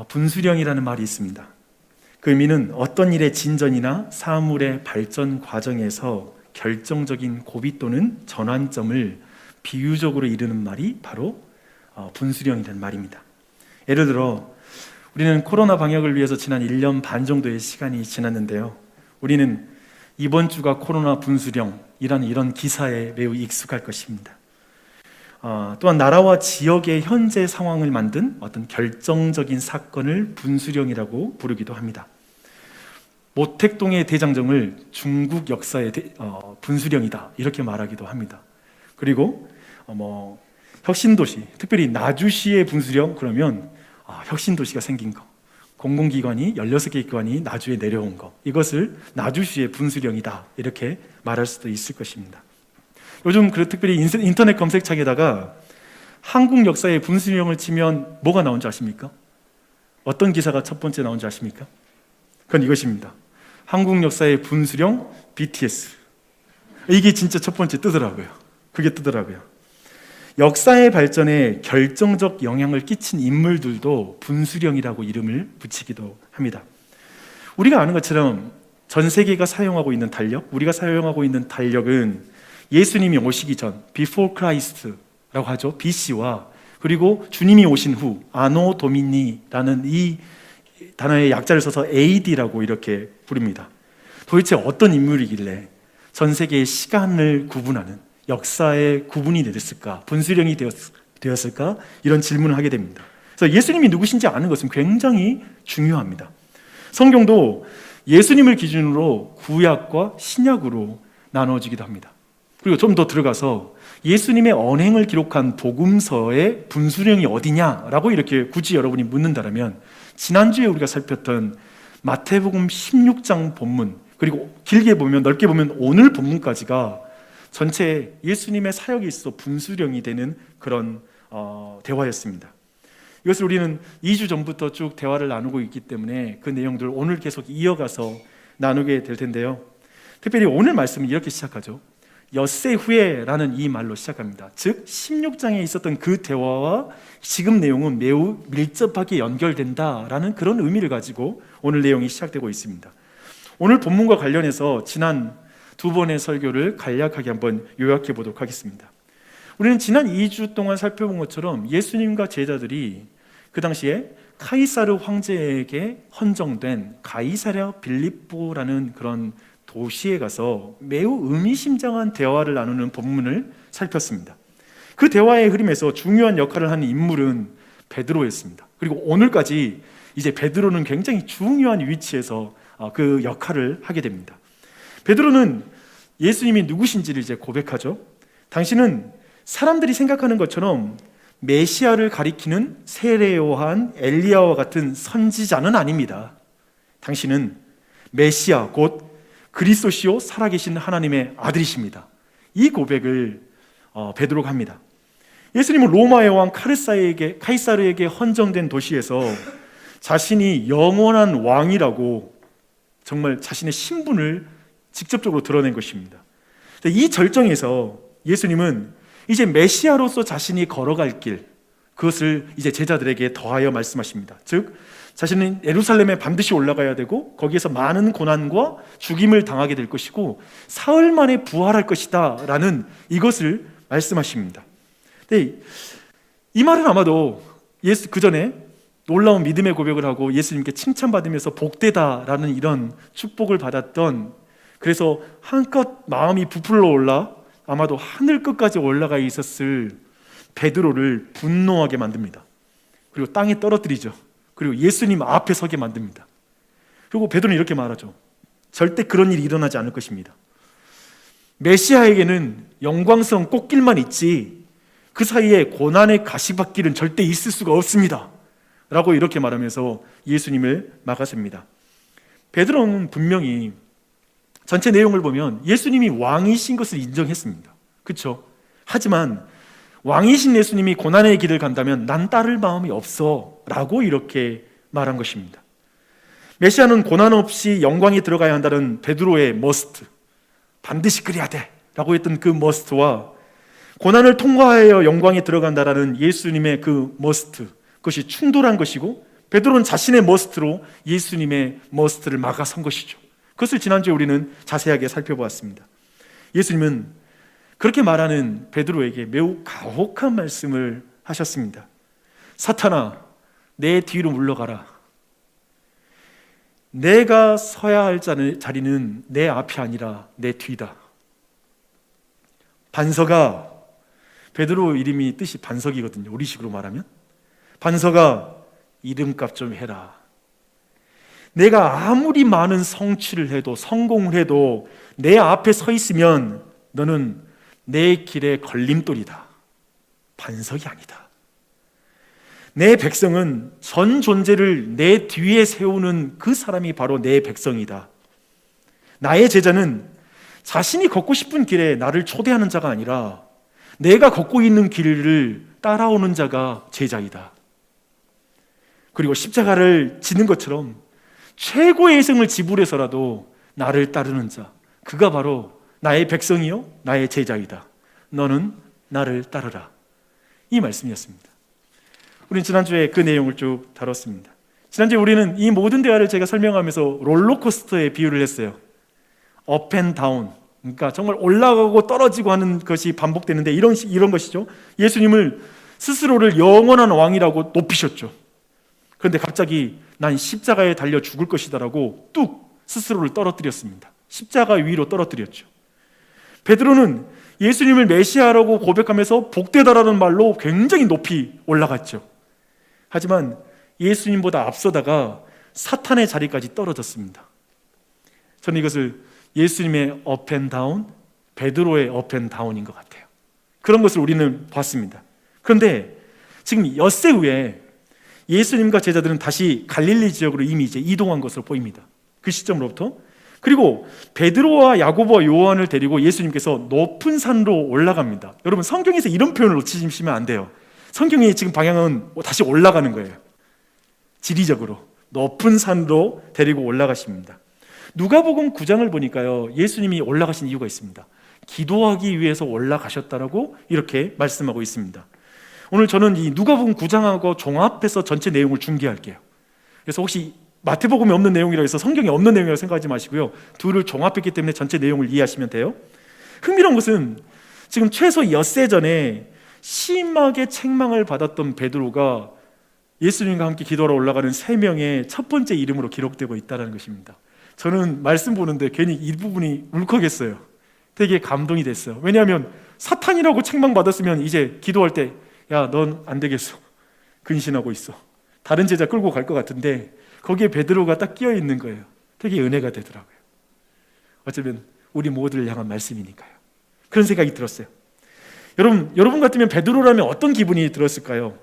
분수령이라는 말이 있습니다. 그 의미는 어떤 일의 진전이나 사물의 발전 과정에서 결정적인 고비 또는 전환점을 비유적으로 이르는 말이 바로 분수령이라는 말입니다. 예를 들어 우리는 코로나 방역을 위해서 지난 1년 반 정도의 시간이 지났는데요, 우리는 이번 주가 코로나 분수령이라는 이런 기사에 매우 익숙할 것입니다. 또한 나라와 지역의 현재 상황을 만든 어떤 결정적인 사건을 분수령이라고 부르기도 합니다. 모택동의 대장정을 중국 역사의 분수령이다 이렇게 말하기도 합니다. 그리고 혁신도시, 특별히 나주시의 분수령 그러면 혁신도시가 생긴 거, 공공기관이 16개 기관이 나주에 내려온 거, 이것을 나주시의 분수령이다 이렇게 말할 수도 있을 것입니다. 요즘 특별히 인터넷 검색창에다가 한국 역사의 분수령을 치면 뭐가 나온 줄 아십니까? 어떤 기사가 첫 번째 나온 줄 아십니까? 그건 이것입니다. 한국 역사의 분수령 BTS. 이게 진짜 첫 번째 뜨더라고요. 그게 뜨더라고요. 역사의 발전에 결정적 영향을 끼친 인물들도 분수령이라고 이름을 붙이기도 합니다. 우리가 아는 것처럼 전 세계가 사용하고 있는 달력, 우리가 사용하고 있는 달력은 예수님이 오시기 전, Before Christ라고 하죠. BC와 그리고 주님이 오신 후, 아노 도미니라는 이 단어의 약자를 써서 AD라고 이렇게 부릅니다. 도대체 어떤 인물이길래 전 세계의 시간을 구분하는 역사의 구분이 됐을까? 분수령이 되었을까? 이런 질문을 하게 됩니다. 그래서 예수님이 누구신지 아는 것은 굉장히 중요합니다. 성경도 예수님을 기준으로 구약과 신약으로 나눠지기도 합니다. 그리고 좀 더 들어가서 예수님의 언행을 기록한 복음서의 분수령이 어디냐라고 이렇게 굳이 여러분이 묻는다면 지난주에 우리가 살폈던 마태복음 16장 본문, 그리고 길게 보면 넓게 보면 오늘 본문까지가 전체 예수님의 사역에 있어 분수령이 되는 그런 대화였습니다. 이것을 우리는 2주 전부터 쭉 대화를 나누고 있기 때문에 그 내용들을 오늘 계속 이어가서 나누게 될 텐데요, 특별히 오늘 말씀은 이렇게 시작하죠. 엿새 후에라는 이 말로 시작합니다. 즉 16장에 있었던 그 대화와 지금 내용은 매우 밀접하게 연결된다라는 그런 의미를 가지고 오늘 내용이 시작되고 있습니다. 오늘 본문과 관련해서 지난 두 번의 설교를 간략하게 한번 요약해 보도록 하겠습니다. 우리는 지난 2주 동안 살펴본 것처럼 예수님과 제자들이 그 당시에 카이사르 황제에게 헌정된 가이사랴 빌립보라는 그런 도시에 가서 매우 의미심장한 대화를 나누는 본문을 살폈습니다. 그 대화의 흐름에서 중요한 역할을 하는 인물은 베드로였습니다. 그리고 오늘까지 이제 베드로는 굉장히 중요한 위치에서 그 역할을 하게 됩니다. 베드로는 예수님이 누구신지를 이제 고백하죠. 당신은 사람들이 생각하는 것처럼 메시아를 가리키는 세례 요한, 엘리야와 같은 선지자는 아닙니다. 당신은 메시아 곧 그리스도시요 살아계신 하나님의 아들이십니다. 이 고백을 베드로가 합니다. 예수님은 로마의 왕 카이사르에게 헌정된 도시에서 자신이 영원한 왕이라고 정말 자신의 신분을 직접적으로 드러낸 것입니다. 이 절정에서 예수님은 이제 메시아로서 자신이 걸어갈 길, 그것을 이제 제자들에게 더하여 말씀하십니다. 즉 자신은 예루살렘에 반드시 올라가야 되고 거기에서 많은 고난과 죽임을 당하게 될 것이고 사흘 만에 부활할 것이다 라는 이것을 말씀하십니다. 이 말은 아마도 그 전에 놀라운 믿음의 고백을 하고 예수님께 칭찬받으면서 복되다라는 이런 축복을 받았던, 그래서 한껏 마음이 부풀러 올라 아마도 하늘 끝까지 올라가 있었을 베드로를 분노하게 만듭니다. 그리고 땅에 떨어뜨리죠. 그리고 예수님 앞에 서게 만듭니다. 그리고 베드로는 이렇게 말하죠. 절대 그런 일이 일어나지 않을 것입니다. 메시아에게는 영광스러운 꽃길만 있지 그 사이에 고난의 가시밭길은 절대 있을 수가 없습니다 라고 이렇게 말하면서 예수님을 막아셉니다. 베드로는 분명히 전체 내용을 보면 예수님이 왕이신 것을 인정했습니다. 그렇죠? 하지만 왕이신 예수님이 고난의 길을 간다면 난 따를 마음이 없어 라고 이렇게 말한 것입니다. 메시아는 고난 없이 영광에 들어가야 한다는 베드로의 머스트, 반드시 그래야 돼 라고 했던 그 머스트와 고난을 통과하여 영광에 들어간다라는 예수님의 그 머스트, 그것이 충돌한 것이고 베드로는 자신의 머스트로 예수님의 머스트를 막아선 것이죠. 그것을 지난주에 우리는 자세하게 살펴보았습니다. 예수님은 그렇게 말하는 베드로에게 매우 가혹한 말씀을 하셨습니다. 사탄아, 내 뒤로 물러가라. 내가 서야 할 자리는 내 앞이 아니라 내 뒤다. 반석아, 베드로 이름이 뜻이 반석이거든요. 우리식으로 말하면 반석아, 이름값 좀 해라. 내가 아무리 많은 성취를 해도, 성공을 해도 내 앞에 서 있으면 너는 내 길의 걸림돌이다. 반석이 아니다. 내 백성은 전 존재를 내 뒤에 세우는 그 사람이 바로 내 백성이다. 나의 제자는 자신이 걷고 싶은 길에 나를 초대하는 자가 아니라 내가 걷고 있는 길을 따라오는 자가 제자이다. 그리고 십자가를 지는 것처럼 최고의 희생을 지불해서라도 나를 따르는 자, 그가 바로 나의 백성이요 나의 제자이다. 너는 나를 따르라. 이 말씀이었습니다. 우리는 지난주에 그 내용을 쭉 다뤘습니다. 지난주에 우리는 이 모든 대화를 제가 설명하면서 롤러코스터에 비유를 했어요. 업 앤 다운, 그러니까 정말 올라가고 떨어지고 하는 것이 반복되는데 이런 것이죠. 예수님을 스스로를 영원한 왕이라고 높이셨죠. 그런데 갑자기 난 십자가에 달려 죽을 것이다라고 뚝 스스로를 떨어뜨렸습니다. 십자가 위로 떨어뜨렸죠. 베드로는 예수님을 메시아라고 고백하면서 복되다라는 말로 굉장히 높이 올라갔죠. 하지만 예수님보다 앞서다가 사탄의 자리까지 떨어졌습니다. 저는 이것을 예수님의 업 앤 다운, 베드로의 업 앤 다운인 것 같아요. 그런 것을 우리는 봤습니다. 그런데 지금 엿새 후에 예수님과 제자들은 다시 갈릴리 지역으로 이미 이제 이동한 것으로 보입니다. 그 시점으로부터. 그리고 베드로와 야고보와 요한을 데리고 예수님께서 높은 산으로 올라갑니다. 여러분, 성경에서 이런 표현을 놓치시면 안 돼요. 성경의 지금 방향은 다시 올라가는 거예요. 지리적으로 높은 산으로 데리고 올라가십니다. 누가복음 9장을 보니까요, 예수님이 올라가신 이유가 있습니다. 기도하기 위해서 올라가셨다라고 이렇게 말씀하고 있습니다. 오늘 저는 이 누가복음 9장하고 종합해서 전체 내용을 중개할게요. 그래서 혹시 마태복음에 없는 내용이라고 해서 성경에 없는 내용이라고 생각하지 마시고요, 둘을 종합했기 때문에 전체 내용을 이해하시면 돼요. 흥미로운 것은 지금 최소 엿새 전에 심하게 책망을 받았던 베드로가 예수님과 함께 기도하러 올라가는 3명의 첫 번째 이름으로 기록되고 있다는 것입니다. 저는 말씀 보는데 괜히 이 부분이 울컥했어요. 되게 감동이 됐어요. 왜냐하면 사탄이라고 책망받았으면 이제 기도할 때 야, 넌 안 되겠어, 근신하고 있어, 다른 제자 끌고 갈 것 같은데 거기에 베드로가 딱 끼어 있는 거예요. 되게 은혜가 되더라고요. 어쩌면 우리 모두를 향한 말씀이니까요. 그런 생각이 들었어요. 여러분 같으면 베드로라면 어떤 기분이 들었을까요?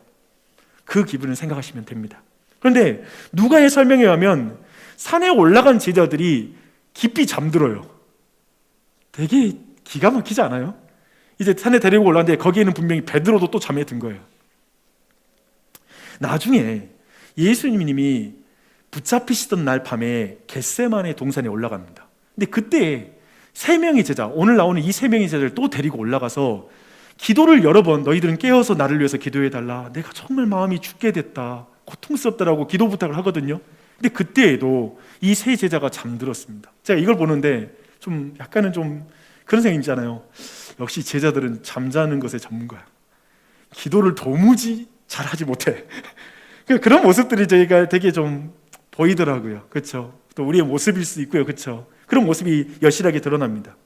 그 기분을 생각하시면 됩니다. 그런데 누가의 설명에 의하면 산에 올라간 제자들이 깊이 잠들어요. 되게 기가 막히지 않아요? 이제 산에 데리고 올라왔는데 거기에는 분명히 베드로도 또 잠에 든 거예요. 나중에 예수님이 붙잡히시던 날 밤에 겟세마네 동산에 올라갑니다. 근데 그때 3명의 제자, 오늘 나오는 이 3명의 제자를 또 데리고 올라가서 기도를 여러 번, 너희들은 깨어서 나를 위해서 기도해달라, 내가 정말 마음이 죽게 됐다, 고통스럽다라고 기도 부탁을 하거든요. 근데 그때에도 이 3 제자가 잠들었습니다. 제가 이걸 보는데 좀 약간은 좀 그런 생각이잖아요. 역시 제자들은 잠자는 것에 전문가야. 기도를 도무지 잘하지 못해. 그런 모습들이 저희가 되게 좀 보이더라고요. 그렇죠? 또 우리의 모습일 수 있고요. 그렇죠? 그런 모습이 여실하게 드러납니다.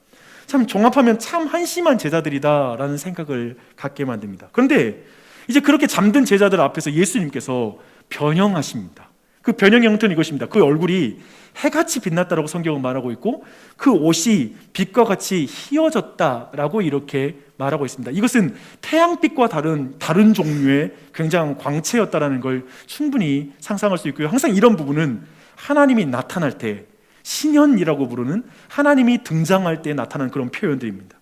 참 종합하면 참 한심한 제자들이다라는 생각을 갖게 만듭니다. 그런데 이제 그렇게 잠든 제자들 앞에서 예수님께서 변형하십니다. 그 변형의 형태는 이것입니다. 그 얼굴이 해같이 빛났다라고 성경은 말하고 있고 그 옷이 빛과 같이 희어졌다라고 이렇게 말하고 있습니다. 이것은 태양빛과 다른 종류의 굉장한 광채였다라는 걸 충분히 상상할 수 있고요. 항상 이런 부분은 하나님이 나타날 때, 신현이라고 부르는 하나님이 등장할 때 나타나는 그런 표현들입니다.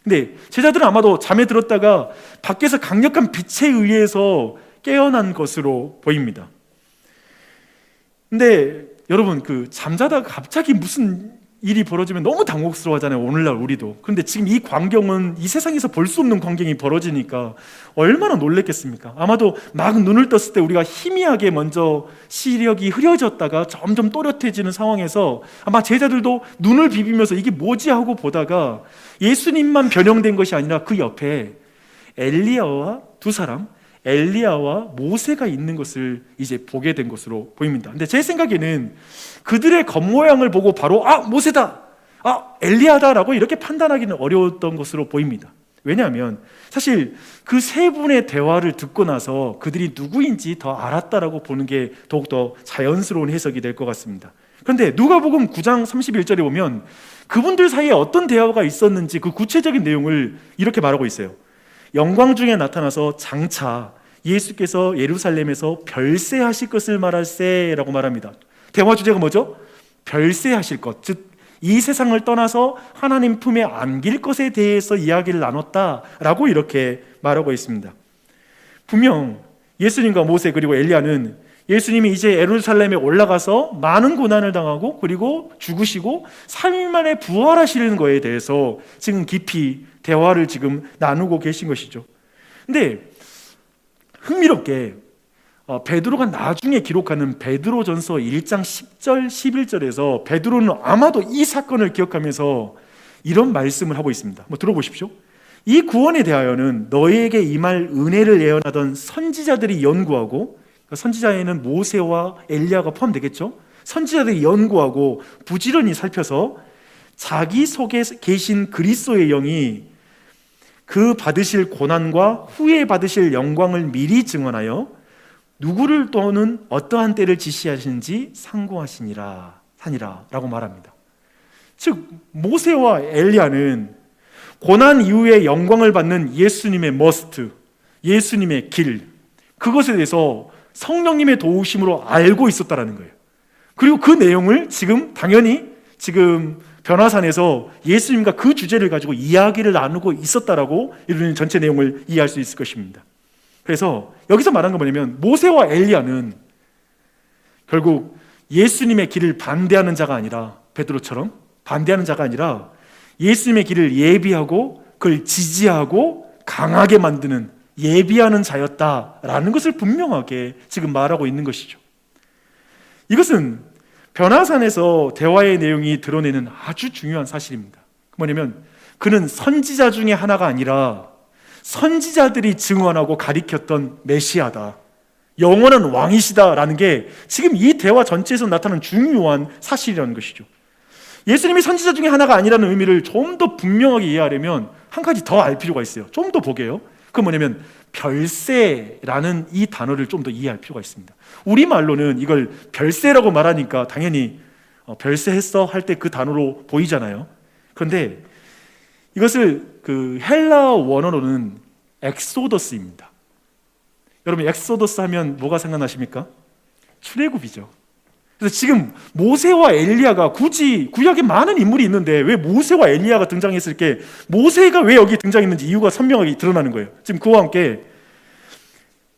근데 제자들은 아마도 잠에 들었다가 밖에서 강력한 빛에 의해서 깨어난 것으로 보입니다. 근데 여러분, 그 잠자다가 갑자기 무슨 일이 벌어지면 너무 당혹스러워하잖아요. 오늘날 우리도. 그런데 지금 이 광경은 이 세상에서 볼 수 없는 광경이 벌어지니까 얼마나 놀랬겠습니까? 아마도 막 눈을 떴을 때 우리가 희미하게 먼저 시력이 흐려졌다가 점점 또렷해지는 상황에서 아마 제자들도 눈을 비비면서 이게 뭐지 하고 보다가 예수님만 변형된 것이 아니라 그 옆에 엘리야와 두 사람, 엘리야와 모세가 있는 것을 이제 보게 된 것으로 보입니다. 근데 제 생각에는 그들의 겉모양을 보고 바로 모세다, 엘리야다라고 이렇게 판단하기는 어려웠던 것으로 보입니다. 왜냐하면 사실 그 세 분의 대화를 듣고 나서 그들이 누구인지 더 알았다라고 보는 게 더욱더 자연스러운 해석이 될 것 같습니다. 그런데 누가복음 9장 31절에 보면 그분들 사이에 어떤 대화가 있었는지 그 구체적인 내용을 이렇게 말하고 있어요. 영광 중에 나타나서 장차 예수께서 예루살렘에서 별세하실 것을 말할세라고 말합니다. 대화 주제가 뭐죠? 별세하실 것, 즉 이 세상을 떠나서 하나님 품에 안길 것에 대해서 이야기를 나눴다라고 이렇게 말하고 있습니다. 분명 예수님과 모세 그리고 엘리야는 예수님이 이제 예루살렘에 올라가서 많은 고난을 당하고 그리고 죽으시고 3일 만에 부활하시는 거에 대해서 지금 깊이 대화를 지금 나누고 계신 것이죠. 근데 흥미롭게 베드로가 나중에 기록하는 베드로전서 1장 10절 11절에서 베드로는 아마도 이 사건을 기억하면서 이런 말씀을 하고 있습니다. 한번 들어보십시오. 이 구원에 대하여는 너희에게 임할 은혜를 예언하던 선지자들이 연구하고, 선지자에는 모세와 엘리야가 포함되겠죠. 선지자들이 연구하고 부지런히 살펴서 자기 속에 계신 그리스도의 영이 그 받으실 고난과 후에 받으실 영광을 미리 증언하여 누구를 또는 어떠한 때를 지시하시는지 상고하시니라 라고 말합니다. 즉 모세와 엘리야는 고난 이후에 영광을 받는 예수님의 머스트, 예수님의 길, 그것에 대해서 성령님의 도우심으로 알고 있었다라는 거예요. 그리고 그 내용을 지금 당연히 지금 변화산에서 예수님과 그 주제를 가지고 이야기를 나누고 있었다라고 이런 전체 내용을 이해할 수 있을 것입니다. 그래서 여기서 말하는 건 뭐냐면 모세와 엘리야는 결국 예수님의 길을 반대하는 자가 아니라, 베드로처럼 반대하는 자가 아니라 예수님의 길을 예비하고 그걸 지지하고 강하게 만드는 예비하는 자였다라는 것을 분명하게 지금 말하고 있는 것이죠. 이것은 변화산에서 대화의 내용이 드러내는 아주 중요한 사실입니다. 뭐냐면 그는 선지자 중에 하나가 아니라 선지자들이 증언하고 가리켰던 메시아다, 영원한 왕이시다라는 게 지금 이 대화 전체에서 나타나는 중요한 사실이라는 것이죠. 예수님이 선지자 중에 하나가 아니라는 의미를 좀 더 분명하게 이해하려면 한 가지 더 알 필요가 있어요. 좀 더 보게요. 그건 뭐냐면 별세라는 이 단어를 좀 더 이해할 필요가 있습니다. 우리말로는 이걸 별세라고 말하니까 당연히 별세했어 할 때 그 단어로 보이잖아요. 그런데 이것을 그 헬라 원어로는 엑소더스입니다. 여러분 엑소더스 하면 뭐가 생각나십니까? 출애굽이죠. 그래서 지금 모세와 엘리야가 굳이 구약에 많은 인물이 있는데 왜 모세와 엘리야가 등장했을 때 모세가 왜 여기 등장했는지 이유가 선명하게 드러나는 거예요. 지금 그와 함께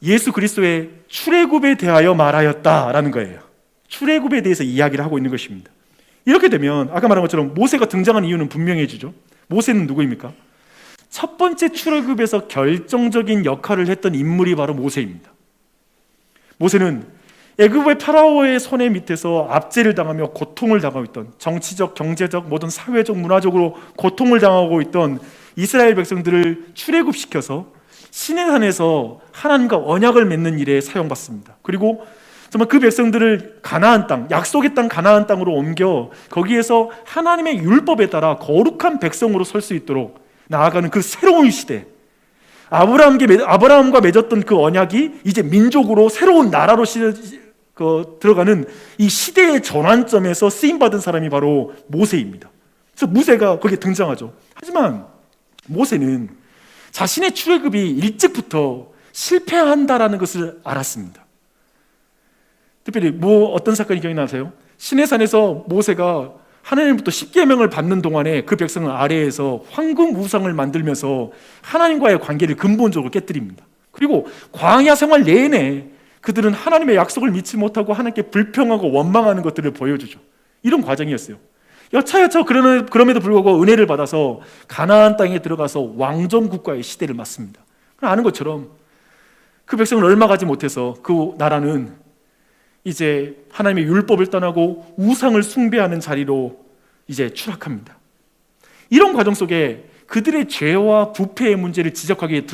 예수 그리스도의 출애굽에 대하여 말하였다라는 거예요. 출애굽에 대해서 이야기를 하고 있는 것입니다. 이렇게 되면 아까 말한 것처럼 모세가 등장한 이유는 분명해지죠. 모세는 누구입니까? 첫 번째 출애굽에서 결정적인 역할을 했던 인물이 바로 모세입니다. 모세는 애굽의 파라오의 손해 밑에서 압제를 당하며 고통을 당하고 있던, 정치적, 경제적, 모든 사회적, 문화적으로 고통을 당하고 있던 이스라엘 백성들을 출애굽시켜서 시내산에서 하나님과 언약을 맺는 일에 사용받습니다. 그리고 정말 그 백성들을 가나안 땅, 약속의 땅 가나안 땅으로 옮겨 거기에서 하나님의 율법에 따라 거룩한 백성으로 설 수 있도록 나아가는 그 새로운 시대, 아브라함과 맺었던 그 언약이 이제 민족으로 새로운 나라로 들어가는 이 시대의 전환점에서 쓰임받은 사람이 바로 모세입니다. 그래서 모세가 거기에 등장하죠. 하지만 모세는 자신의 출애굽이 일찍부터 실패한다라는 것을 알았습니다. 특별히 어떤 사건이 기억나세요? 시내산에서 모세가 하나님부터 십계명을 받는 동안에 그 백성을 아래에서 황금 우상을 만들면서 하나님과의 관계를 근본적으로 깨뜨립니다. 그리고 광야 생활 내내 그들은 하나님의 약속을 믿지 못하고 하나님께 불평하고 원망하는 것들을 보여주죠. 이런 과정이었어요. 여차여차 그럼에도 불구하고 은혜를 받아서 가나안 땅에 들어가서 왕정 국가의 시대를 맞습니다. 아는 것처럼 그 백성을 얼마 가지 못해서 그 나라는 이제 하나님의 율법을 떠나고 우상을 숭배하는 자리로 이제 추락합니다. 이런 과정 속에 그들의 죄와 부패의 문제를 지적하게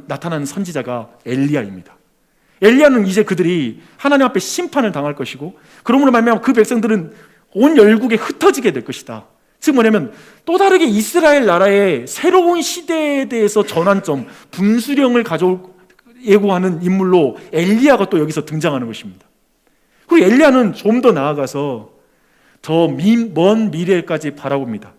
나타나는 선지자가 엘리야입니다. 엘리야는 이제 그들이 하나님 앞에 심판을 당할 것이고, 그러므로 말미암아 그 백성들은 온 열국에 흩어지게 될 것이다. 즉 뭐냐면 또 다르게 이스라엘 나라의 새로운 시대에 대해서 전환점, 분수령을 예고하는 인물로 엘리야가 또 여기서 등장하는 것입니다. 그리고 엘리야는 좀 더 나아가서 더 먼 미래까지 바라봅니다.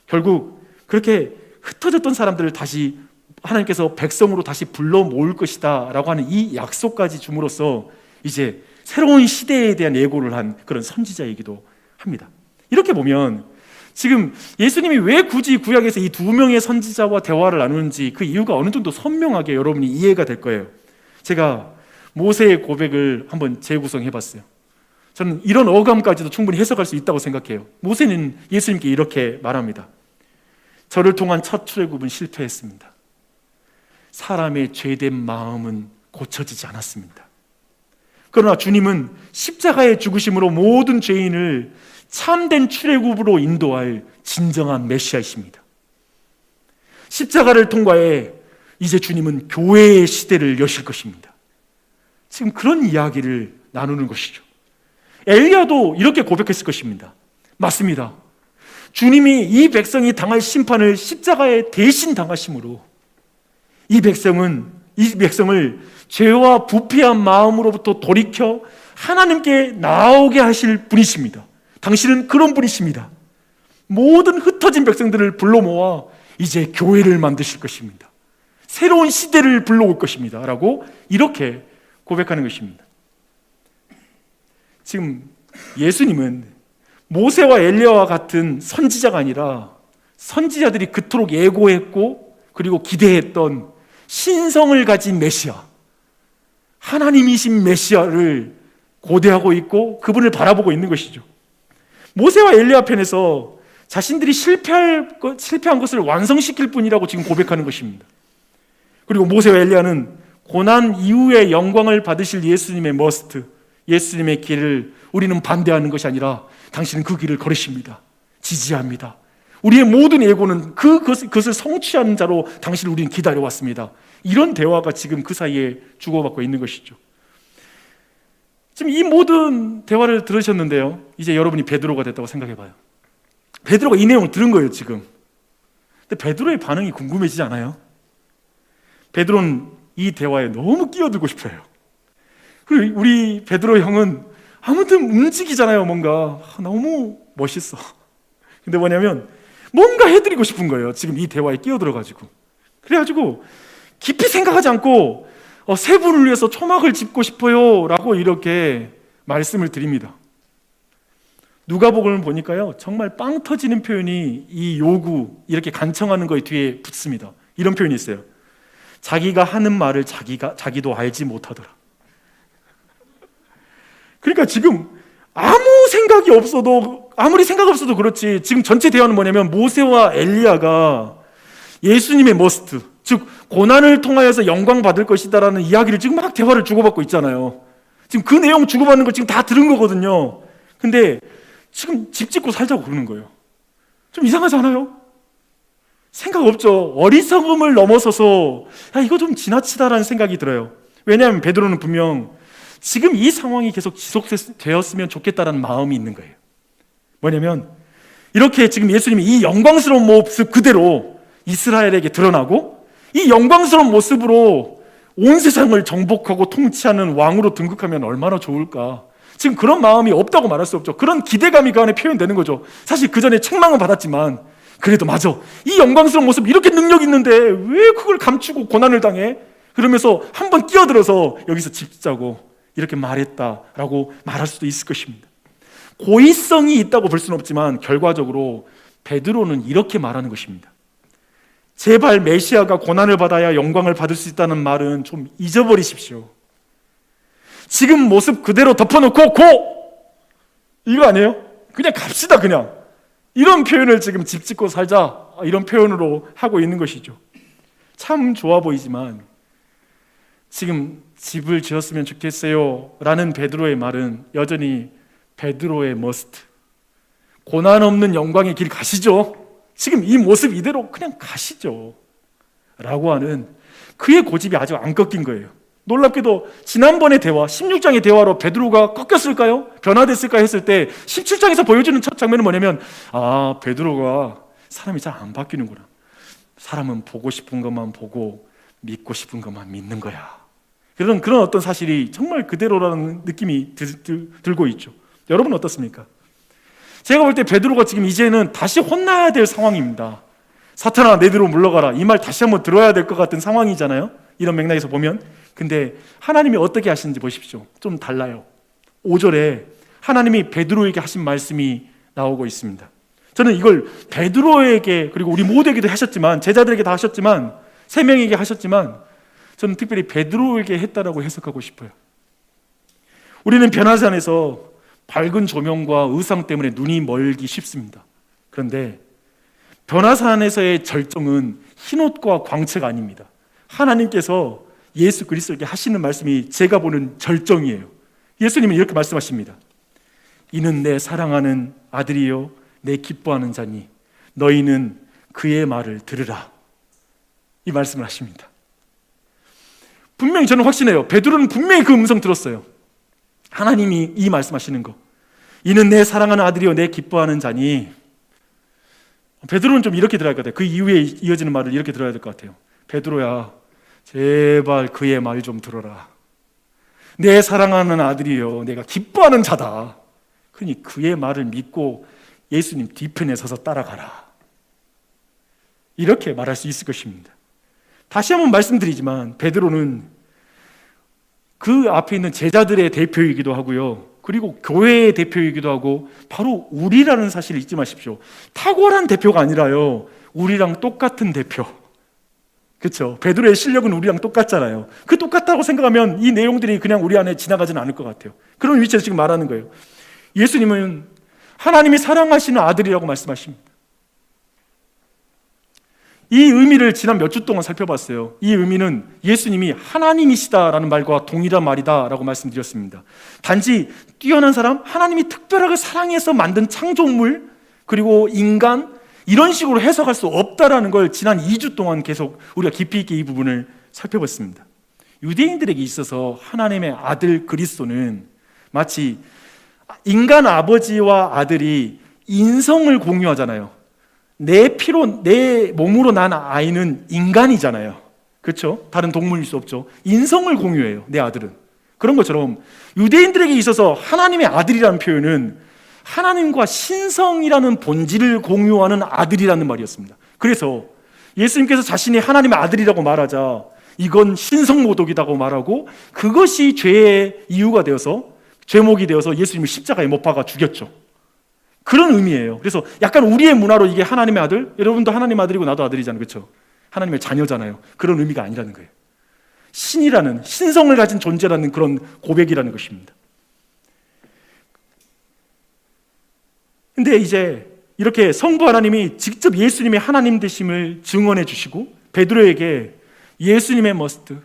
결국 그렇게 흩어졌던 사람들을 다시 하나님께서 백성으로 다시 불러 모을 것이다 라고 하는 이 약속까지 줌으로써 이제 새로운 시대에 대한 예고를 한 그런 선지자이기도 합니다. 이렇게 보면 지금 예수님이 왜 굳이 구약에서 이 두 명의 선지자와 대화를 나누는지 그 이유가 어느 정도 선명하게 여러분이 이해가 될 거예요. 제가 모세의 고백을 한번 재구성해 봤어요. 저는 이런 어감까지도 충분히 해석할 수 있다고 생각해요. 모세는 예수님께 이렇게 말합니다. 저를 통한 첫 출애굽은 실패했습니다. 사람의 죄된 마음은 고쳐지지 않았습니다. 그러나 주님은 십자가의 죽으심으로 모든 죄인을 참된 출애굽으로 인도할 진정한 메시아이십니다. 십자가를 통과해 이제 주님은 교회의 시대를 여실 것입니다. 지금 그런 이야기를 나누는 것이죠. 엘리야도 이렇게 고백했을 것입니다. 맞습니다. 주님이 이 백성이 당할 심판을 십자가에 대신 당하심으로 이 백성을 죄와 부패한 마음으로부터 돌이켜 하나님께 나오게 하실 분이십니다. 당신은 그런 분이십니다. 모든 흩어진 백성들을 불러 모아 이제 교회를 만드실 것입니다. 새로운 시대를 불러올 것입니다. 라고 이렇게 고백하는 것입니다. 지금 예수님은 모세와 엘리야와 같은 선지자가 아니라 선지자들이 그토록 예고했고 그리고 기대했던 신성을 가진 메시아, 하나님이신 메시아를 고대하고 있고 그분을 바라보고 있는 것이죠. 모세와 엘리야 편에서 자신들이 실패한 것을 완성시킬 뿐이라고 지금 고백하는 것입니다. 그리고 모세와 엘리야는 고난 이후에 영광을 받으실 예수님의 머스트, 예수님의 길을 우리는 반대하는 것이 아니라 당신은 그 길을 걸으십니다. 지지합니다. 우리의 모든 예고는 그것을 성취하는 자로 당신을 우리는 기다려왔습니다. 이런 대화가 지금 그 사이에 주고받고 있는 것이죠. 지금 이 모든 대화를 들으셨는데요, 이제 여러분이 베드로가 됐다고 생각해봐요. 베드로가 이 내용을 들은 거예요 지금. 근데 베드로의 반응이 궁금해지지 않아요? 베드로는 이 대화에 너무 끼어들고 싶어요. 그리고 우리 베드로 형은 아무튼 움직이잖아요. 뭔가 너무 멋있어. 근데 뭐냐면 뭔가 해드리고 싶은 거예요. 지금 이 대화에 끼어들어가지고. 그래가지고 깊이 생각하지 않고 세 분을 위해서 초막을 짚고 싶어요 라고 이렇게 말씀을 드립니다. 누가복음을 보니까요, 정말 빵 터지는 표현이 이 요구, 이렇게 간청하는 거에 뒤에 붙습니다. 이런 표현이 있어요. 자기가 하는 말을 자기도 알지 못하더라. 그러니까 지금 아무리 생각 없어도 그렇지, 지금 전체 대화는 뭐냐면 모세와 엘리야가 예수님의 머스트, 즉 고난을 통하여서 영광 받을 것이다라는 이야기를 지금 막 대화를 주고받고 있잖아요. 지금 그 내용 주고받는 거 지금 다 들은 거거든요. 근데 지금 집 짓고 살자고 그러는 거예요. 좀 이상하지 않아요? 생각 없죠. 어리석음을 넘어서서 이거 좀 지나치다라는 생각이 들어요. 왜냐하면 베드로는 분명 지금 이 상황이 계속 지속되었으면 좋겠다라는 마음이 있는 거예요. 뭐냐면 이렇게 지금 예수님이 이 영광스러운 모습 그대로 이스라엘에게 드러나고 이 영광스러운 모습으로 온 세상을 정복하고 통치하는 왕으로 등극하면 얼마나 좋을까. 지금 그런 마음이 없다고 말할 수 없죠. 그런 기대감이 그 안에 표현되는 거죠. 사실 그 전에 책망은 받았지만 그래도 맞아, 이 영광스러운 모습 이렇게 능력 있는데 왜 그걸 감추고 고난을 당해? 그러면서 한번 끼어들어서 여기서 집자고 이렇게 말했다라고 말할 수도 있을 것입니다. 고의성이 있다고 볼 수는 없지만 결과적으로 베드로는 이렇게 말하는 것입니다. 제발 메시아가 고난을 받아야 영광을 받을 수 있다는 말은 좀 잊어버리십시오. 지금 모습 그대로 덮어놓고 이거 아니에요? 그냥 갑시다. 그냥 이런 표현을 지금 집 짓고 살자, 이런 표현으로 하고 있는 것이죠. 참 좋아 보이지만 지금 집을 지었으면 좋겠어요 라는 베드로의 말은 여전히 베드로의 머스트, 고난 없는 영광의 길 가시죠. 지금 이 모습 이대로 그냥 가시죠 라고 하는 그의 고집이 아주 안 꺾인 거예요. 놀랍게도 지난번의 대화, 16장의 대화로 베드로가 꺾였을까요? 변화됐을까 했을 때 17장에서 보여주는 첫 장면은 뭐냐면, 아, 베드로가 사람이 잘 안 바뀌는구나. 사람은 보고 싶은 것만 보고 믿고 싶은 것만 믿는 거야. 그런 어떤 사실이 정말 그대로라는 느낌이 들고 있죠. 여러분 어떻습니까? 제가 볼 때 베드로가 지금 이제는 다시 혼나야 될 상황입니다. 사탄아, 내 뒤로 물러가라. 이 말 다시 한번 들어야 될 것 같은 상황이잖아요. 이런 맥락에서 보면. 근데 하나님이 어떻게 하시는지 보십시오. 좀 달라요. 5절에 하나님이 베드로에게 하신 말씀이 나오고 있습니다. 저는 이걸 베드로에게, 그리고 우리 모두에게도 하셨지만, 제자들에게 다 하셨지만, 3명에게 하셨지만, 저는 특별히 베드로에게 했다라고 해석하고 싶어요. 우리는 변화산에서 밝은 조명과 의상 때문에 눈이 멀기 쉽습니다. 그런데 변화산에서의 절정은 흰옷과 광채가 아닙니다. 하나님께서 예수 그리스도에게 하시는 말씀이 제가 보는 절정이에요. 예수님은 이렇게 말씀하십니다. 이는 내 사랑하는 아들이요 내 기뻐하는 자니 너희는 그의 말을 들으라. 이 말씀을 하십니다. 분명히 저는 확신해요. 베드로는 분명히 그 음성 들었어요. 하나님이 이 말씀하시는 거. 이는 내 사랑하는 아들이요 내 기뻐하는 자니. 베드로는 좀 이렇게 들어야 될 것 같아요. 그 이후에 이어지는 말을 이렇게 들어야 될 것 같아요. 베드로야, 제발 그의 말 좀 들어라. 내 사랑하는 아들이요 내가 기뻐하는 자다. 그러니 그의 말을 믿고 예수님 뒤편에 서서 따라가라. 이렇게 말할 수 있을 것입니다. 다시 한번 말씀드리지만 베드로는 그 앞에 있는 제자들의 대표이기도 하고요, 그리고 교회의 대표이기도 하고, 바로 우리라는 사실을 잊지 마십시오. 탁월한 대표가 아니라요, 우리랑 똑같은 대표. 그렇죠? 베드로의 실력은 우리랑 똑같잖아요. 그 똑같다고 생각하면 이 내용들이 그냥 우리 안에 지나가지는 않을 것 같아요. 그런 위치에서 지금 말하는 거예요. 예수님은 하나님이 사랑하시는 아들이라고 말씀하십니다. 이 의미를 지난 몇 주 동안 살펴봤어요. 이 의미는 예수님이 하나님이시다라는 말과 동일한 말이다라고 말씀드렸습니다. 단지 뛰어난 사람, 하나님이 특별하게 사랑해서 만든 창조물, 그리고 인간, 이런 식으로 해석할 수 없다라는 걸 지난 2주 동안 계속 우리가 깊이 있게 이 부분을 살펴봤습니다. 유대인들에게 있어서 하나님의 아들 그리스도는 마치 인간 아버지와 아들이 인성을 공유하잖아요. 내 피로, 내 몸으로 난 아이는 인간이잖아요. 그렇죠? 다른 동물일 수 없죠. 인성을 공유해요, 내 아들은. 그런 것처럼 유대인들에게 있어서 하나님의 아들이라는 표현은 하나님과 신성이라는 본질을 공유하는 아들이라는 말이었습니다. 그래서 예수님께서 자신이 하나님의 아들이라고 말하자 이건 신성모독이라고 말하고, 그것이 죄의 이유가 되어서, 죄목이 되어서 예수님을 십자가에 못 박아 죽였죠. 그런 의미예요. 그래서 약간 우리의 문화로 이게 하나님의 아들, 여러분도 하나님의 아들이고 나도 아들이잖아요. 그렇죠? 하나님의 자녀잖아요. 그런 의미가 아니라는 거예요. 신이라는, 신성을 가진 존재라는 그런 고백이라는 것입니다. 근데 이제 이렇게 성부 하나님이 직접 예수님의 하나님 되심을 증언해 주시고, 베드로에게 예수님의 머스트,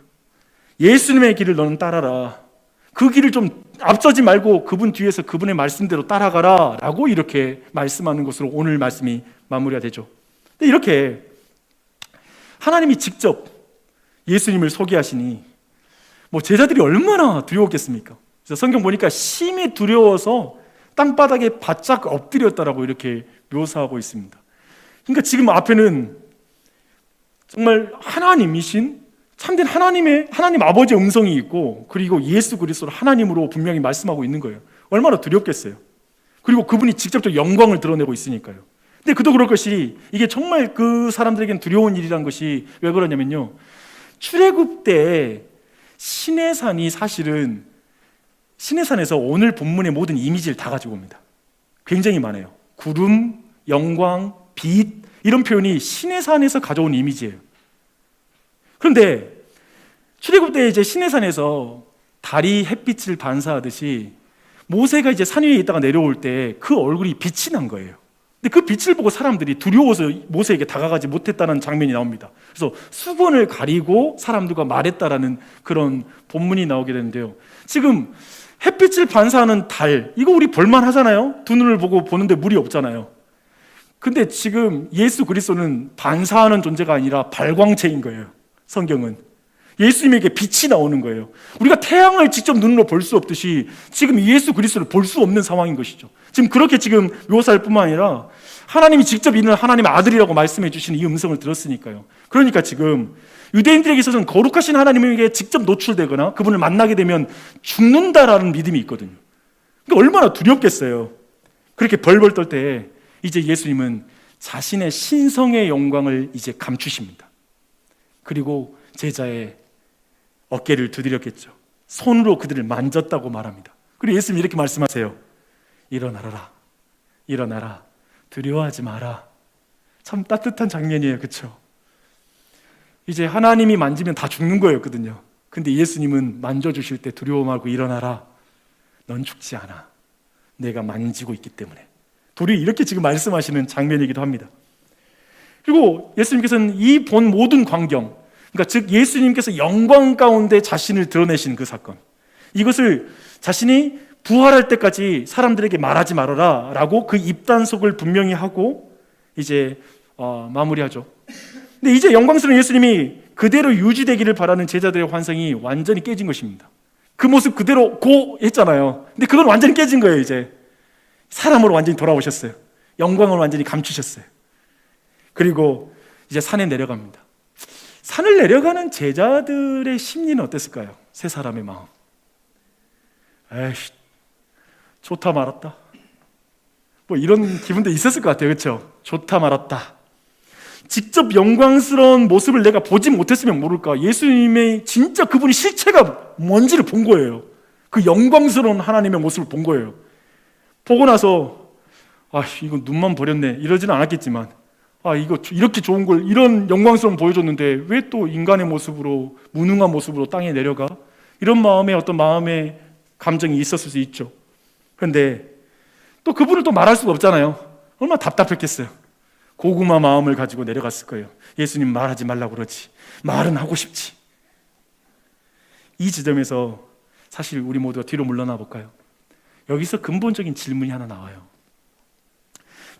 예수님의 길을 너는 따라라, 그 길을 좀 앞서지 말고 그분 뒤에서 그분의 말씀대로 따라가라 라고 이렇게 말씀하는 것으로 오늘 말씀이 마무리가 되죠. 근데 이렇게 하나님이 직접 예수님을 소개하시니 뭐 제자들이 얼마나 두려웠겠습니까? 그래서 성경 보니까 심히 두려워서 땅바닥에 바짝 엎드렸다라고 이렇게 묘사하고 있습니다. 그러니까 지금 앞에는 정말 하나님이신 참된 하나님 아버지의 음성이 있고, 그리고 예수 그리스도를 하나님으로 분명히 말씀하고 있는 거예요. 얼마나 두렵겠어요. 그리고 그분이 직접적 영광을 드러내고 있으니까요. 근데 그도 그럴 것이, 이게 정말 그 사람들에게는 두려운 일이란 것이 왜 그러냐면요, 출애굽 때 시내산이 사실은 시내산에서 오늘 본문의 모든 이미지를 다 가지고 옵니다. 굉장히 많아요. 구름, 영광, 빛, 이런 표현이 시내산에서 가져온 이미지예요. 그런데 출애굽 때 이제 시내산에서 달이 햇빛을 반사하듯이 모세가 이제 산 위에 있다가 내려올 때 그 얼굴이 빛이 난 거예요. 근데 그 빛을 보고 사람들이 두려워서 모세에게 다가가지 못했다는 장면이 나옵니다. 그래서 수건을 가리고 사람들과 말했다라는 그런 본문이 나오게 되는데요. 지금 햇빛을 반사하는 달, 이거 우리 볼만 하잖아요. 두 눈을 보고 보는데 무리 없잖아요. 근데 지금 예수 그리스도는 반사하는 존재가 아니라 발광체인 거예요. 성경은 예수님에게 빛이 나오는 거예요. 우리가 태양을 직접 눈으로 볼 수 없듯이 지금 예수 그리스도를 볼 수 없는 상황인 것이죠. 지금 그렇게 지금 묘사할 뿐만 아니라 하나님이 직접 있는 하나님의 아들이라고 말씀해 주시는 이 음성을 들었으니까요. 그러니까 지금 유대인들에게 있어서는 거룩하신 하나님에게 직접 노출되거나 그분을 만나게 되면 죽는다라는 믿음이 있거든요. 그러니까 얼마나 두렵겠어요. 그렇게 벌벌 떨 때 이제 예수님은 자신의 신성의 영광을 이제 감추십니다. 그리고 제자의 어깨를 두드렸겠죠. 손으로 그들을 만졌다고 말합니다. 그리고 예수님이 이렇게 말씀하세요. 일어나라, 일어나라, 두려워하지 마라. 참 따뜻한 장면이에요, 그렇죠? 이제 하나님이 만지면 다 죽는 거였거든요. 근데 예수님은 만져주실 때 두려워 말고 일어나라. 넌 죽지 않아. 내가 만지고 있기 때문에. 둘이 이렇게 지금 말씀하시는 장면이기도 합니다. 그리고 예수님께서는 이 본 모든 광경, 그러니까 즉 예수님께서 영광 가운데 자신을 드러내신 그 사건, 이것을 자신이 부활할 때까지 사람들에게 말하지 말아라 라고 그 입단속을 분명히 하고 이제 마무리하죠. 근데 이제 영광스러운 예수님이 그대로 유지되기를 바라는 제자들의 환상이 완전히 깨진 것입니다. 그 모습 그대로 고 했잖아요. 근데 그건 완전히 깨진 거예요. 이제 사람으로 완전히 돌아오셨어요. 영광을 완전히 감추셨어요. 그리고 이제 산에 내려갑니다. 산을 내려가는 제자들의 심리는 어땠을까요? 세 사람의 마음. 에이씨, 좋다 말았다. 뭐 이런 기분도 있었을 것 같아요. 그렇죠? 좋다 말았다. 직접 영광스러운 모습을 내가 보지 못했으면 모를까. 예수님의 진짜 그분이 실체가 뭔지를 본 거예요. 그 영광스러운 하나님의 모습을 본 거예요. 보고 나서 이거 눈만 버렸네 이러지는 않았겠지만 이거 이렇게 좋은 걸 이런 영광스러움 보여줬는데 왜 또 인간의 모습으로 무능한 모습으로 땅에 내려가? 이런 마음의 어떤 마음의 감정이 있었을 수 있죠. 그런데 또 그분을 또 말할 수가 없잖아요. 얼마나 답답했겠어요. 고구마 마음을 가지고 내려갔을 거예요. 예수님 말하지 말라고 그러지. 말은 하고 싶지. 이 지점에서 사실 우리 모두가 뒤로 물러나 볼까요? 여기서 근본적인 질문이 하나 나와요.